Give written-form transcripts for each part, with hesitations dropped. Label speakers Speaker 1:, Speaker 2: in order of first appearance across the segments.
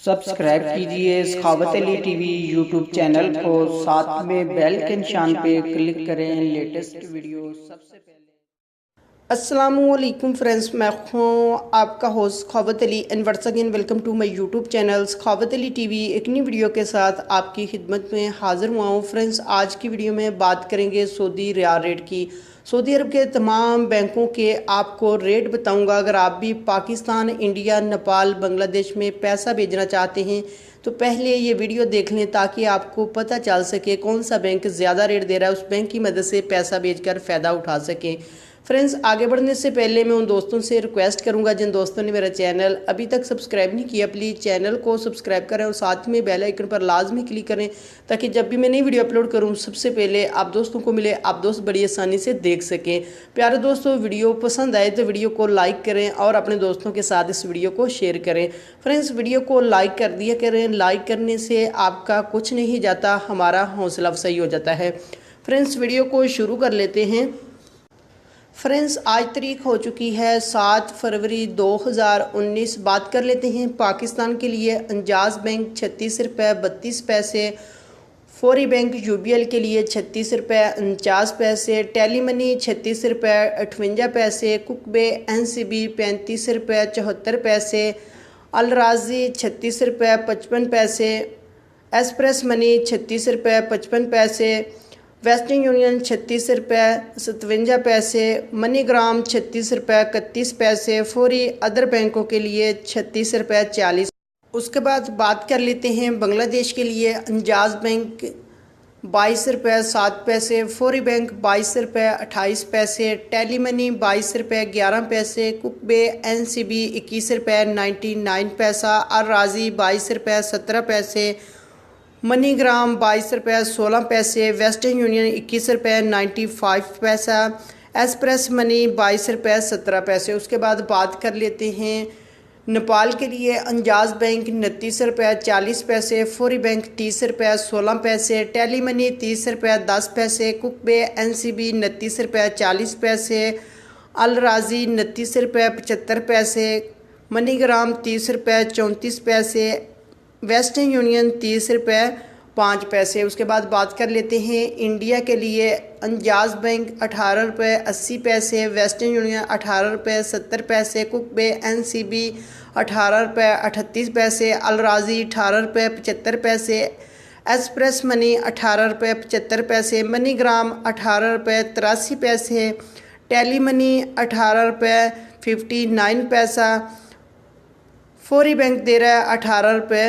Speaker 1: Subscribe कीजिए सखावत Ali TV YouTube channel को, साथ में बेल के निशान पे क्लिक करें लेटेस्ट वीडियो सबसे पहले।
Speaker 2: अस्सलामुअलैकुम फ्रेंड्स, मैं हूँ आपका host Sakhawat Ali and once again welcome to my YouTube channel Sakhawat Ali TV. एक नई वीडियो के साथ आपकी खिदमत में हाजिर हुआ हूँ। फ्रेंड्स, आज की वीडियो में बात करेंगे सऊदी रियाल रेट की। सऊदी अरब के तमाम बैंकों के आपको रेट बताऊंगा। अगर आप भी पाकिस्तान, इंडिया, नेपाल, बांग्लादेश में पैसा भेजना चाहते हैं तो पहले ये वीडियो देख लें ताकि आपको पता चल सके कौन सा बैंक ज़्यादा रेट दे रहा है, उस बैंक की मदद से पैसा भेजकर फ़ायदा उठा सकें। फ्रेंड्स, आगे बढ़ने से पहले मैं उन दोस्तों से रिक्वेस्ट करूंगा जिन दोस्तों ने मेरा चैनल अभी तक सब्सक्राइब नहीं किया, प्लीज़ चैनल को सब्सक्राइब करें और साथ में बेल आइकन पर लाजमी क्लिक करें ताकि जब भी मैं नई वीडियो अपलोड करूं सबसे पहले आप दोस्तों को मिले, आप दोस्त बड़ी आसानी से देख सकें। प्यारे दोस्तों, वीडियो पसंद आए तो वीडियो को लाइक करें और अपने दोस्तों के साथ इस वीडियो को शेयर करें। फ्रेंड्स, वीडियो को लाइक कर दिया करें, लाइक करने से आपका कुछ नहीं जाता, हमारा हौसला अफजाई हो जाता है। फ्रेंड्स, वीडियो को शुरू कर लेते हैं। फ्रेंड्स, आज तारीख हो चुकी है 7 फरवरी 2019। बात कर लेते हैं पाकिस्तान के लिए। अंजाज बैंक 36 रुपये 32 पैसे, फौरी बैंक यूबीएल के लिए 36 रुपये 49 पैसे, टेली मनी 36 रुपये 58 पैसे, कुकबे एनसीबी 35 रुपये 74 पैसे, अल राजी 36 रुपये 55 पैसे, एक्सप्रेस मनी 36 रुपये 55 पैसे, वेस्टर्न यूनियन 36 रुपये 57 पैसे, मनीग्राम 36 रुपये 31 पैसे, फौरी अदर बैंकों के लिए 36 रुपये 40। उसके बाद बात कर लेते हैं बांग्लादेश के लिए। अंजाज बैंक 22 रुपये 7 पैसे, फौरी बैंक 22 रुपये 28 पैसे, टेली मनी 22 रुपये 11 पैसे, कुकबे एनसीबी 21 रुपये 99 पैसा, अल राजी 22 रुपये 17 पैसे, मनीग्राम 22 रुपये 16 पैसे, वेस्टर्न यूनियन 21 रुपये 95 पैसा, एक्सप्रेस मनी 22 रुपये 17 पैसे। उसके बाद बात कर लेते हैं नेपाल के लिए। अंजाज बैंक 29 रुपये 40 पैसे, फौरी बैंक 30 रुपये 16 पैसे, टेली मनी 30 रुपये 10 पैसे, कुकबे एनसीबी 29 रुपये 40 पैसे, अल राजी 29 रुपये 75 पैसे, मनीग्राम 30 रुपये 34 पैसे, वेस्टर्न यूनियन 30 रुपये 5 पैसे। उसके बाद बात कर लेते हैं इंडिया के लिए। अंजाज बैंक 18 रुपये 80 पैसे, वेस्टर्न यूनियन 18 रुपये 70 पैसे, कुकबे एनसीबी 18 रुपये 38 पैसे, अल राजी 18 रुपये 75 पैसे, एक्सप्रेस मनी 18 रुपये 75 पैसे, मनीग्राम 18 रुपये 83 पैसे, टेली मनी 18 रुपये 59 पैसा, फौरी बैंक दे रहा है 18 रुपये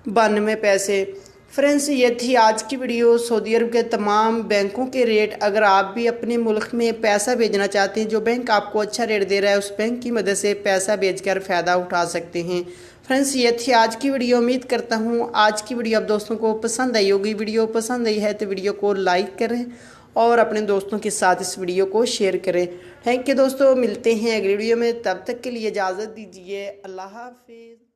Speaker 2: 92 पैसे। फ्रेंड्स, ये थी आज की वीडियो सऊदी अरब के तमाम बैंकों के रेट। अगर आप भी अपने मुल्क में पैसा भेजना चाहते हैं, जो बैंक आपको अच्छा रेट दे रहा है उस बैंक की मदद से पैसा भेजकर फ़ायदा उठा सकते हैं। फ्रेंड्स, ये थी आज की वीडियो। उम्मीद करता हूँ आज की वीडियो आप दोस्तों को पसंद आई होगी। वीडियो पसंद आई है तो वीडियो को लाइक करें और अपने दोस्तों के साथ इस वीडियो को शेयर करें। थैंक यू दोस्तों, मिलते हैं अगली वीडियो में। तब तक के लिए इजाज़त दीजिए। अल्लाह हाफिज़।